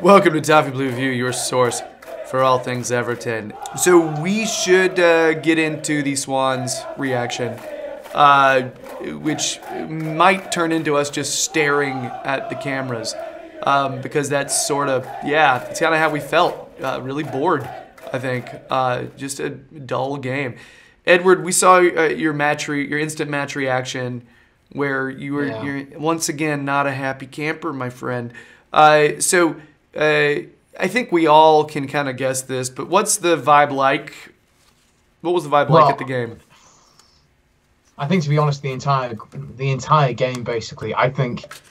Welcome to Toffee Blue View, your source for all things Everton. So we should get into the Swans reaction, which might turn into us just staring at the cameras, because that's sort of, it's kind of how we felt. Really bored, I think. Just a dull game. Edward, we saw your instant match reaction, where you're once again not a happy camper, my friend. So I think we all can kind of guess this, but what's the vibe like? What was the vibe like at the game? I think, to be honest, the entire game basically, I think,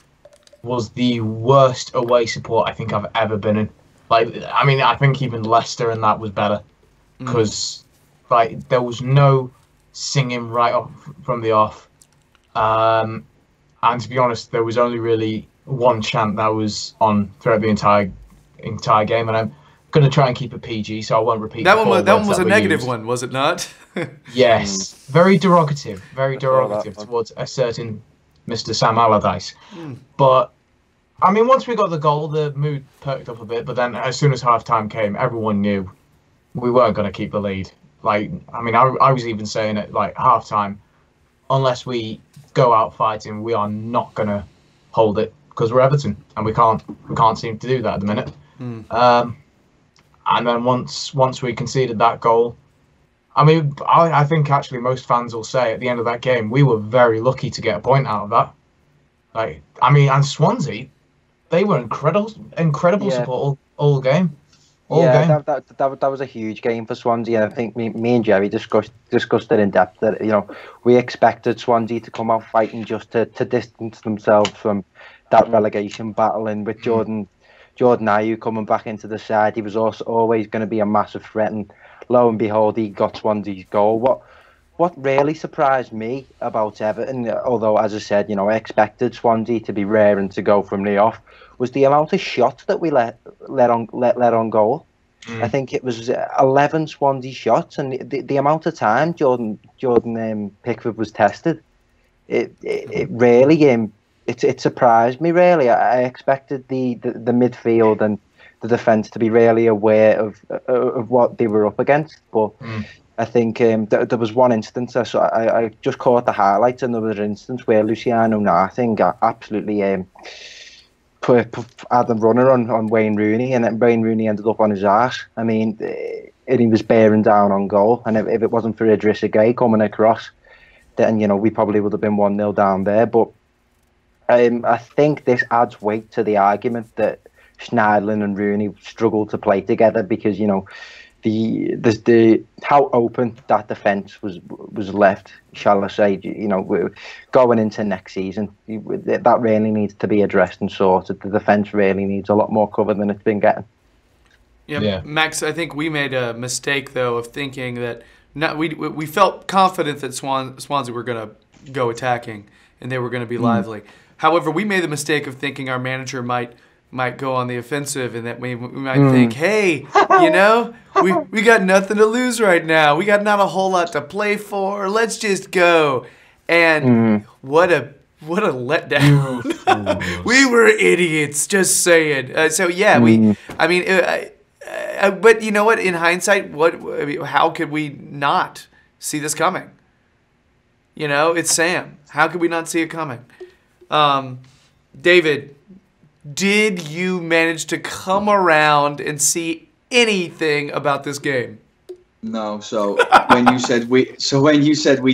was the worst away support I think I've ever been in. I think even Leicester and that was better, because there was no singing right off from the off. And to be honest, there was only really one chant that was on throughout the entire game, and I'm going to try and keep it PG, so I won't repeat that one. That one was a negative one, was it not? Yes, very derogative towards a certain Mr. Sam Allardyce. But I mean, once we got the goal, the mood perked up a bit. But then, as soon as half-time came, everyone knew we weren't going to keep the lead. I was even saying at half-time, unless we go out fighting, we are not going to hold it, because we're Everton and we can't seem to do that at the minute. And then once we conceded that goal, I think actually most fans will say at the end of that game we were very lucky to get a point out of that. And Swansea, they were incredible support all game. That was a huge game for Swansea. I think me and Gerry discussed it in depth, that we expected Swansea to come out fighting just to distance themselves from that relegation battle, and with Jordan Ayew coming back into the side, he was also always going to be a massive threat, and lo and behold, he got Swansea's goal. What really surprised me about Everton, although as I said, I expected Swansea to be raring to go from the off, was the amount of shots that we let on goal. I think it was 11 Swansea shots, and the amount of time Jordan Pickford was tested, it really it surprised me, really. I expected the midfield and the defence to be really aware of what they were up against, but I think there was one instance, I just caught the highlights, and there was an instance where Luciano Narting absolutely had the runner on Wayne Rooney, and then Wayne Rooney ended up on his arse. And he was bearing down on goal, and if it wasn't for Idrissa Gueye coming across, then we probably would have been 1-0 down there. But I think this adds weight to the argument that Schneiderlin and Rooney struggled to play together, because the how open that defence was left, shall I say, going into next season, that really needs to be addressed and sorted. The defence really needs a lot more cover than it's been getting. Yeah, Max, I think we made a mistake, though, of thinking that we felt confident that Swansea were going to go attacking and they were going to be lively. However, we made the mistake of thinking our manager might go on the offensive, and that we might think, hey, we got nothing to lose right now. We got not a whole lot to play for. Let's just go. And what a letdown. We were idiots, just saying. But you know what? In hindsight, how could we not see this coming? It's Sam. How could we not see it coming? David, did you manage to come around and see anything about this game? No. So when you said we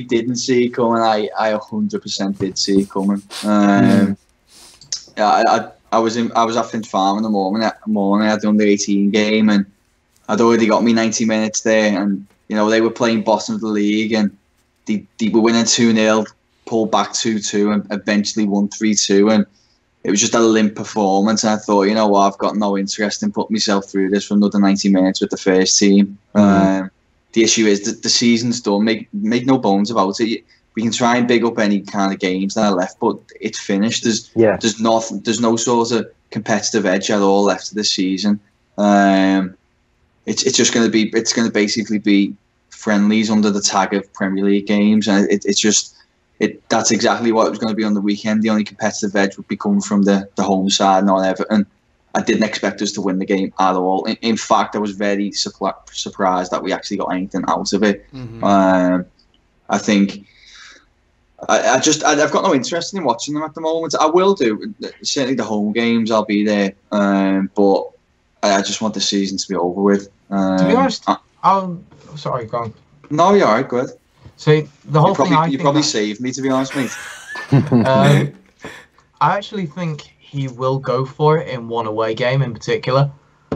didn't see it coming, I 100% did see it coming. I was at Finch Farm in the morning. I had the under-18 game, and I'd already got me 90 minutes there. And they were playing bottom of the league, and they were winning 2-0, pulled back 2-2, and eventually won 3-2. And it was just a limp performance, and I thought, I've got no interest in putting myself through this for another 90 minutes with the first team. The issue is the season's done. Make no bones about it. We can try and big up any kind of games that are left, but it's finished. There's no sort of competitive edge at all left of this season. It's just going to basically be friendlies under the tag of Premier League games, and that's exactly what it was going to be on the weekend. The only competitive edge would be coming from the home side, not Everton. I didn't expect us to win the game at all. In fact, I was very surprised that we actually got anything out of it. I think I've got no interest in watching them at the moment. I will do. Certainly the home games, I'll be there. But I just want the season to be over with. To be honest, sorry, go on. No, you're alright, good. So the whole thing, you probably saved me, to be honest, mate. I actually think he will go for it in one away game in particular,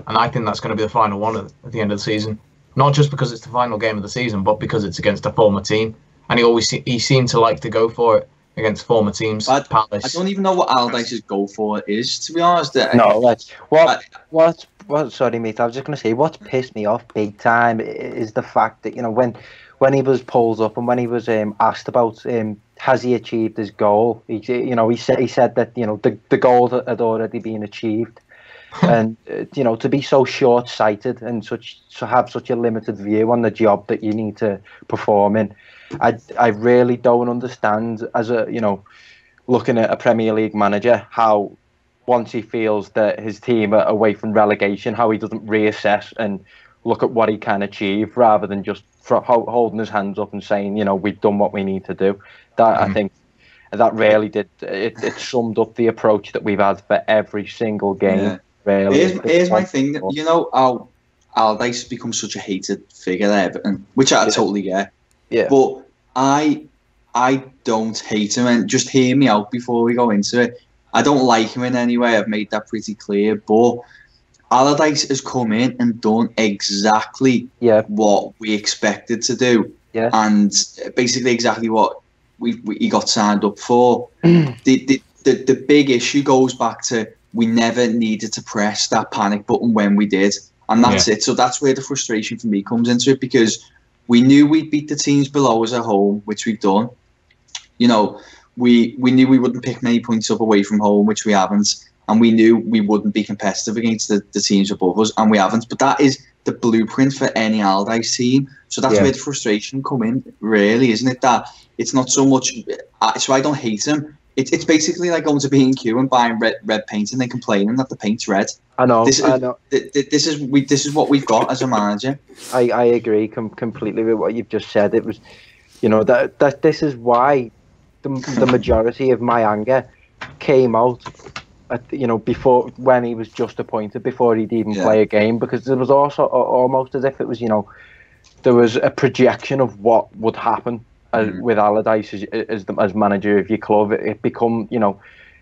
and I think that's going to be the final one at the end of the season. Not just because it's the final game of the season, but because it's against a former team, and he seemed to like to go for it against former teams. Palace. I don't even know what Allardyce's goal for it is, to be honest. No, sorry, mate. I was just going to say, what's pissed me off big time is the fact that, you know, when he was pulled up and when he was asked about has he achieved his goal, he said that, you know, the goal had already been achieved, and you know, to be so short-sighted and have such a limited view on the job that you need to perform in, I really don't understand, as a, you know, looking at a Premier League manager, how once he feels that his team are away from relegation, how he doesn't reassess and look at what he can achieve rather than just holding his hands up and saying, you know, we've done what we need to do. That I think that really did it summed up the approach that we've had for every single game. Yeah. Really, here's my thing. You know how Allardyce has become such a hated figure at Everton, which I totally get. Yeah. But I don't hate him, and just hear me out before we go into it. I don't like him in any way. I've made that pretty clear. But Allardyce has come in and done exactly what we expected to do, and basically exactly what he got signed up for. The big issue goes back to we never needed to press that panic button when we did, and that's it. So that's where the frustration for me comes into it, because we knew we'd beat the teams below us at home, which we've done. You know, we knew we wouldn't pick many points up away from home, which we haven't. And we knew we wouldn't be competitive against the teams above us, and we haven't. But that is the blueprint for any Allardyce team. So that's where the frustration come in, really, isn't it? That it's not so much. So I don't hate him. It's basically like going to B&Q and buying red paint and then complaining that the paint's red. I know. This is what we've got as a manager. I agree completely with what you've just said. It was, you know, that this is why the majority of my anger came out you know, before, when he was just appointed, before he'd even play a game, because there was also almost as if it was, you know, there was a projection of what would happen with Allardyce as manager of your club. It become, you know,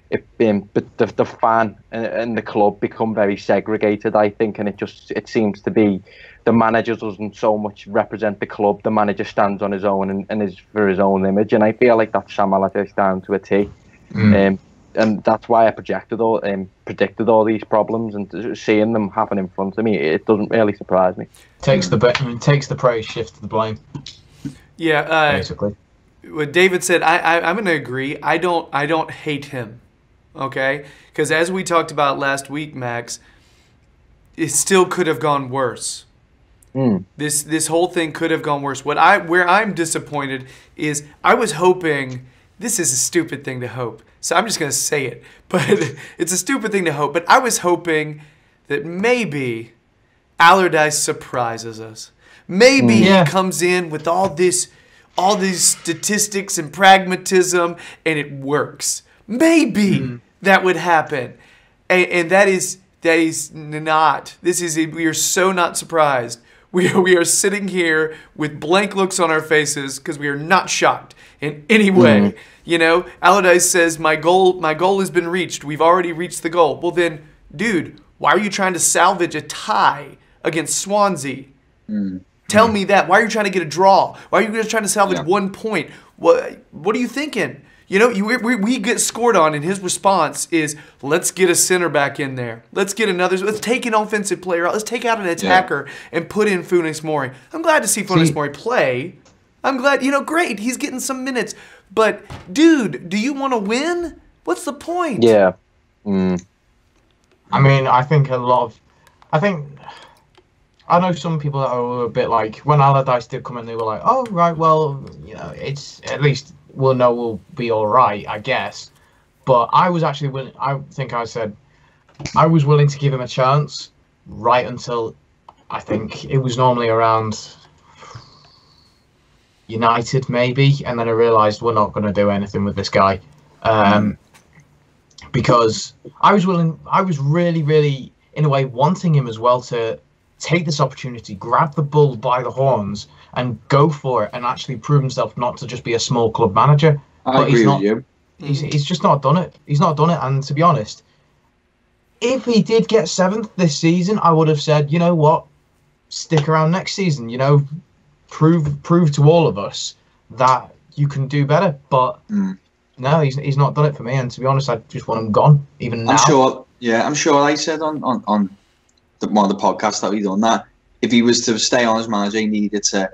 but the fan and the club become very segregated, I think, and it seems to be the manager doesn't so much represent the club. The manager stands on his own and is for his own image, and I feel like that's Sam Allardyce down to a T. And that's why I predicted all these problems, and seeing them happen in front of me, it doesn't really surprise me. Takes the praise, shifts the blame. Yeah, basically. What David said, I'm going to agree. I don't hate him, okay? Because as we talked about last week, Max, it still could have gone worse. This whole thing could have gone worse. Where I'm disappointed is I was hoping. This is a stupid thing to hope, so I'm just going to say it. But it's a stupid thing to hope. But I was hoping that maybe Allardyce surprises us. Maybe he comes in with all these statistics and pragmatism, and it works. Maybe that would happen, and that is not. We are so not surprised. We are sitting here with blank looks on our faces because we are not shocked in any way. You know, Allardyce says, my goal has been reached. We've already reached the goal. Well then, dude, why are you trying to salvage a tie against Swansea? Tell me that. Why are you trying to get a draw? Why are you just trying to salvage 1 point? What are you thinking? You know, we get scored on, and his response is, let's get a center back in there. Let's take an offensive player out. Let's take out an attacker and put in Funes Mori. I'm glad to see Funes Mori play. I'm glad, you know, great, he's getting some minutes. But, dude, do you want to win? What's the point? Yeah. I mean, I know some people that are a bit like, when Allardyce did come in, they were like, oh, right, well, you know, it's at least we'll know we'll be all right, I guess. But I was actually willing, I think I said, I was willing to give him a chance right until I think it was normally around United, maybe, and then I realised we're not going to do anything with this guy, because I was really, really, in a way, wanting him as well to take this opportunity, grab the bull by the horns, and go for it, and actually prove himself not to just be a small club manager. I agree with you. He's just not done it. He's not done it, and to be honest, if he did get 7th this season, I would have said, you know what, stick around next season. You know, prove to all of us that you can do better. But no, he's not done it for me. And to be honest, I just want him gone. Even now, I'm sure. I said on one of the podcasts that we done that if he was to stay on as manager, he needed to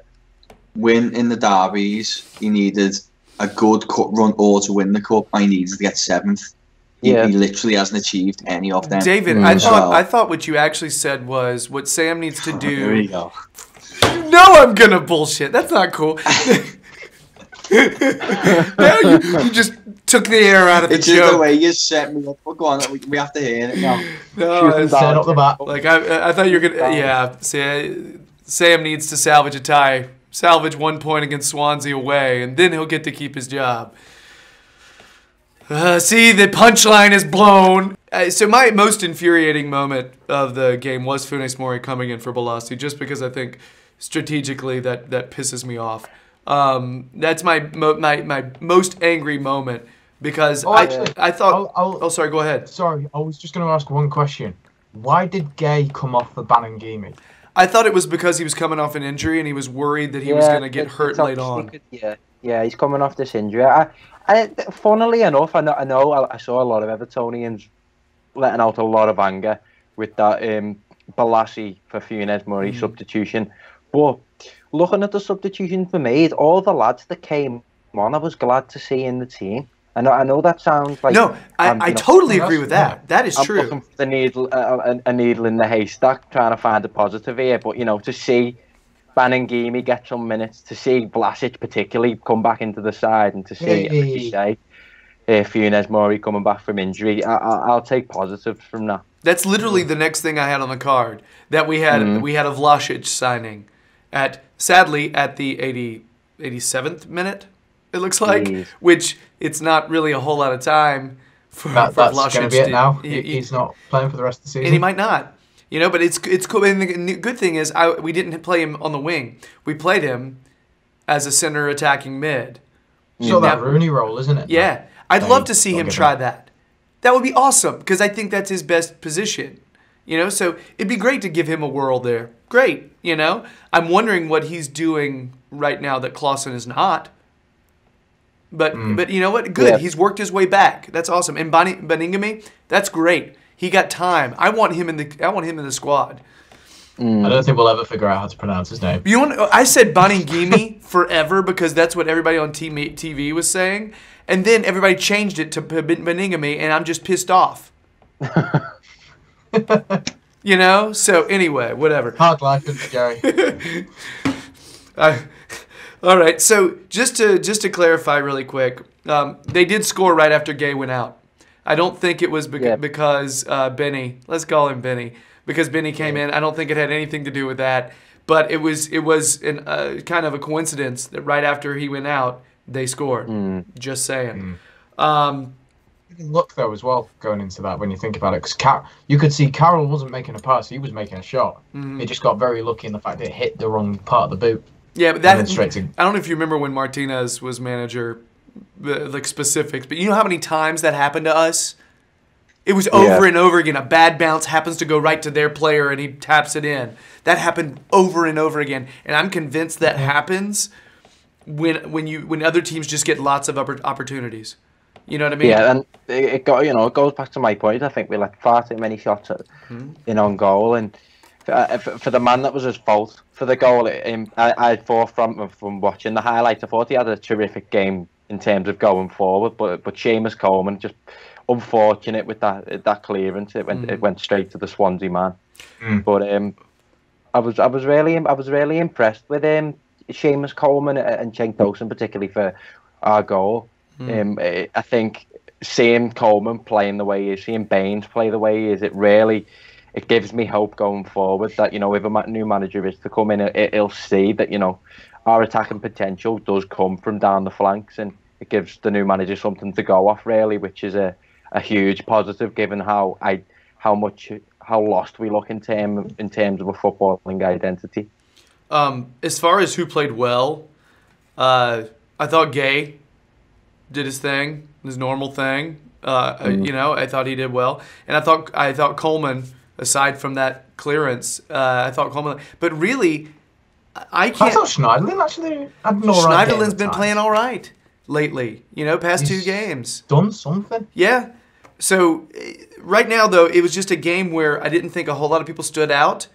win in the derbies. He needed a good cup run or to win the cup. I needed to get 7th. He literally hasn't achieved any of them. David, I thought what you actually said was what Sam needs to do. There you go. No, I'm gonna bullshit. That's not cool. Now you just took the air out of the joke. It's joke. the way you set me up. Well, go on, we have to hear it now. No, set up the bat. Like I thought you were gonna. Yeah, Sam needs to salvage a tie, salvage 1 point against Swansea away, and then he'll get to keep his job. See, the punchline is blown. So my most infuriating moment of the game was Funes Mori coming in for Bolasie, just because I think strategically that pisses me off. That's my most angry moment because I thought. Sorry, go ahead. Sorry, I was just going to ask one question. Why did Gay come off for Banangimi? I thought it was because he was coming off an injury and he was worried that he was going to get hurt late on. Yeah, he's coming off this injury. Funnily enough, I know I saw a lot of Evertonians letting out a lot of anger with that Bolasie for Funes Mori substitution. But looking at the substitutions we made, all the lads that came on, I was glad to see in the team. I know that sounds like... No, I totally agree with that. That is true. I'm looking for the needle, a needle in the haystack, trying to find a positive here. But, to see Banangimi get some minutes, to see Vlasic particularly come back into the side, and to see, like you say, Funes Mori coming back from injury, I'll take positives from that. That's literally the next thing I had on the card, that we had we had a Vlasic signing sadly at the 87th minute, it looks like, which it's not really a whole lot of time for Vlasic. That's going to be it now. He's not playing for the rest of the season. And he might not. But it's cool. And the good thing is we didn't play him on the wing. We played him as a center attacking mid. So that Rooney role, isn't it? Yeah. I'd love to see him try that. That would be awesome because I think that's his best position. So it'd be great to give him a whirl there. Great, I'm wondering what he's doing right now that Clausen is not. But you know what? Good. Yeah. He's worked his way back. That's awesome. And Baningimi, that's great. He got time. I want him in the squad. I don't think we'll ever figure out how to pronounce his name. I said Baningimi forever because that's what everybody on TV was saying, and then everybody changed it to Baningimi, and I'm just pissed off. So anyway, whatever. Hard life, isn't it, Gerry? All right, so just to clarify really quick, they did score right after Gay went out. I don't think it was because Benny, let's call him Benny, because Benny came in. I don't think it had anything to do with that, but it was kind of a coincidence that right after he went out, they scored. Just saying. Look though as well going into that when you think about it, because you could see Carroll wasn't making a pass; he was making a shot. It just got very lucky in the fact that it hit the wrong part of the boot. Yeah, but I don't know if you remember when Martinez was manager, like specifics, but you know how many times that happened to us? It was over and over again. A bad bounce happens to go right to their player, and he taps it in. That happened over and over again, and I'm convinced that happens when other teams just get lots of opportunities. You know what I mean? Yeah, and it goes back to my point. I think we let far too many shots in on goal, and for the man that was his fault for the goal, I thought from watching the highlights, I thought he had a terrific game in terms of going forward, but Seamus Coleman just unfortunate with that clearance. It went straight to the Swansea man. But I was really impressed with Seamus Coleman and Cenk Tosun, particularly for our goal. I think seeing Coleman playing the way he is, seeing Baines play the way he is, it gives me hope going forward that, you know, if a new manager is to come in, he'll see that, you know, our attacking potential does come from down the flanks, and it gives the new manager something to go off, really, which is a huge positive given how lost we look in terms of a footballing identity. As far as who played well, I thought Gay did his thing, his normal thing. You know, I thought he did well, and I thought Coleman, aside from that clearance, I thought Coleman. But really, I thought Schneiderlin actually had an all right game Schneiderlin's at been times. playing all right lately. You know, past He's 2 games. Done something. Yeah. So right now, though, it was just a game where I didn't think a whole lot of people stood out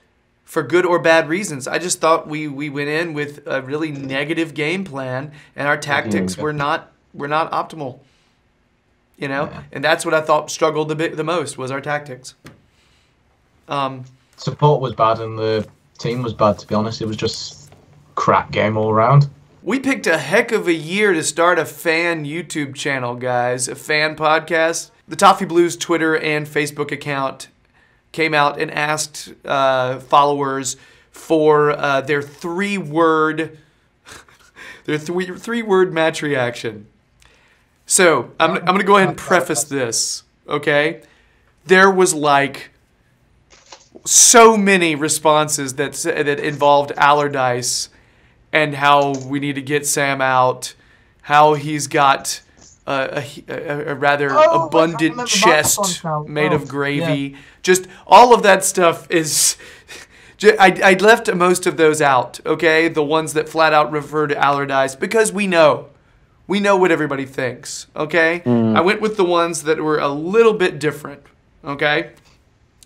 for good or bad reasons. I just thought we went in with a really negative game plan, and our tactics were not optimal. You know, and that's what I thought struggled the most was our tactics. Support was bad and the team was bad, to be honest. It was just crap game all around. We picked a heck of a year to start a fan YouTube channel, guys, a fan podcast. The Toffee Blues Twitter and Facebook account came out and asked followers for their three-word match reaction. So I'm going to go ahead and preface this, okay? There was like so many responses that involved Allardyce and how we need to get Sam out, how he's got a rather abundant chest made of gravy. Yeah. Just all of that stuff is... I left most of those out, okay? The ones that flat out refer to Allardyce, because we know. We know what everybody thinks, okay? I went with the ones that were a little bit different, okay?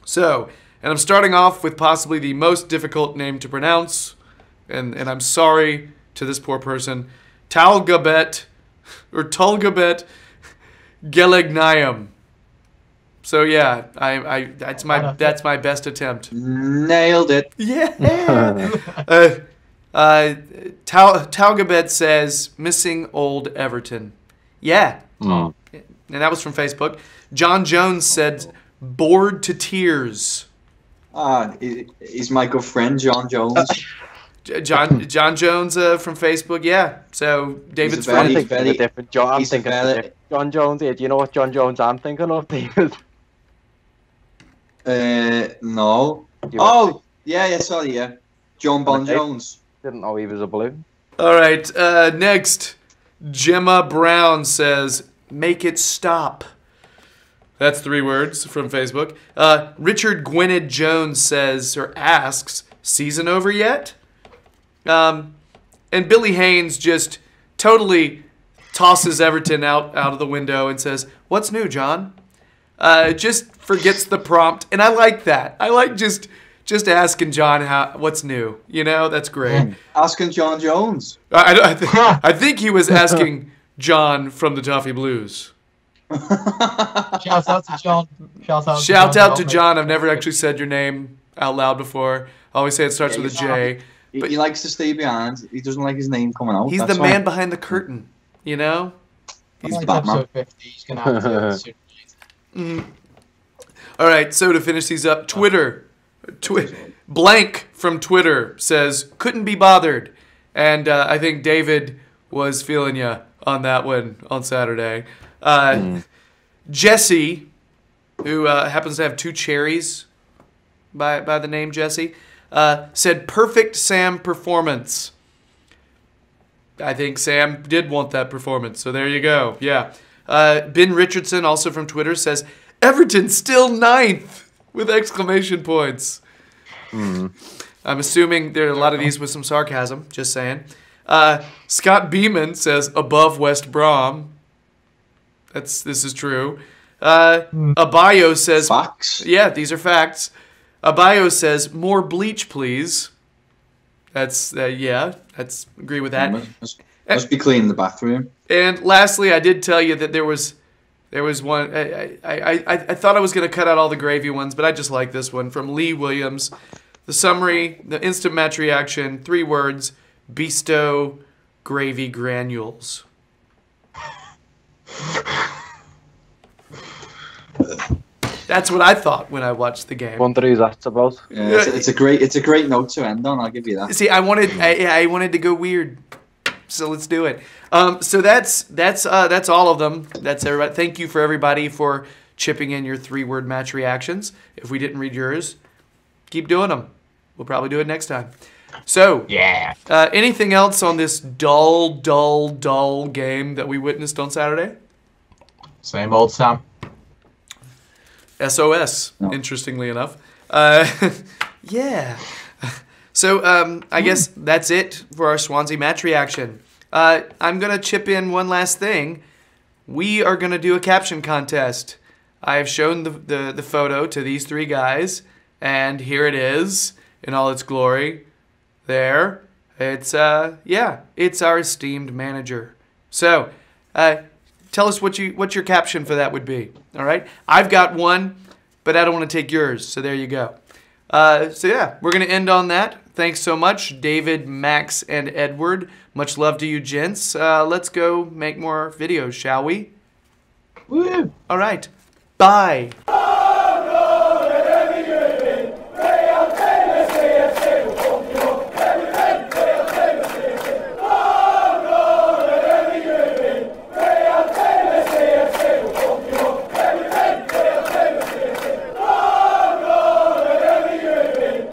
So, and I'm starting off with possibly the most difficult name to pronounce, and I'm sorry to this poor person, Talgabet Gelegnium. So yeah, that's my best attempt. Nailed it. Yeah. Talgabet says missing old Everton. Yeah. And that was from Facebook. John Jones said bored to tears. He's my good friend John Jones. John Jones from Facebook, yeah. So David's friend. I'm thinking of different John Jones here. Do you know what John Jones I'm thinking of, David? No. Sorry, yeah. John Bon Jones. Didn't know he was a blue. All right, next. Gemma Brown says, make it stop. That's 3 words from Facebook. Richard Gwynedd Jones says, or asks, season over yet? And Billy Haynes just totally tosses Everton out of the window and says, what's new, John? Just forgets the prompt. And I like that. I like just asking John what's new. You know, that's great. Asking John Jones. I think he was asking John from the Toffee Blues. Shout out to John. Shout out to John. I've never actually said your name out loud before. I always say it starts with a J. But he likes to stay behind. He doesn't like his name coming out. He's the man behind the curtain, you know? He's Batman. Episode 50. He's going to have to... All right, so to finish these up, Twitter. Blank from Twitter says, couldn't be bothered. And I think David was feeling you on that one on Saturday. Jesse, who happens to have 2 cherries by the name Jesse, said perfect Sam performance. I think Sam did want that performance, so there you go. Yeah. Ben Richardson, also from Twitter, says Everton still 9th with exclamation points. I'm assuming there are a lot of these with some sarcasm. Just saying. Scott Beeman says above West Brom. This is true. Abayo says facts. Yeah, these are facts. Abayo says more bleach, please. That's agree with that. Must be clean in the bathroom. And lastly, I did tell you that there was one. I thought I was going to cut out all the gravy ones, but I just like this one from Lee Williams. The summary, the instant match reaction, 3 words: Besto gravy granules. That's what I thought when I watched the game. Wonder who that's about. Yeah, it's a great note to end on. I'll give you that. See, I wanted to go weird, so let's do it. So that's all of them. That's everybody. Thank you for everybody for chipping in your 3-word match reactions. If we didn't read yours, keep doing them. We'll probably do it next time. So, Yeah. Anything else on this dull game that we witnessed on Saturday? Same old Sam. SOS, No. Interestingly enough. Yeah. So, I guess that's it for our Swansea match reaction. I'm going to chip in one last thing. We are going to do a caption contest. I have shown the photo to these 3 guys, and here it is in all its glory. There. It's it's our esteemed manager. So, tell us what your caption for that would be. All right? I've got one, but I don't want to take yours, so there you go. So yeah, we're going to end on that. Thanks so much, David, Max, and Edward. Much love to you, gents. Let's go make more videos, shall we? Woo! All right. Bye.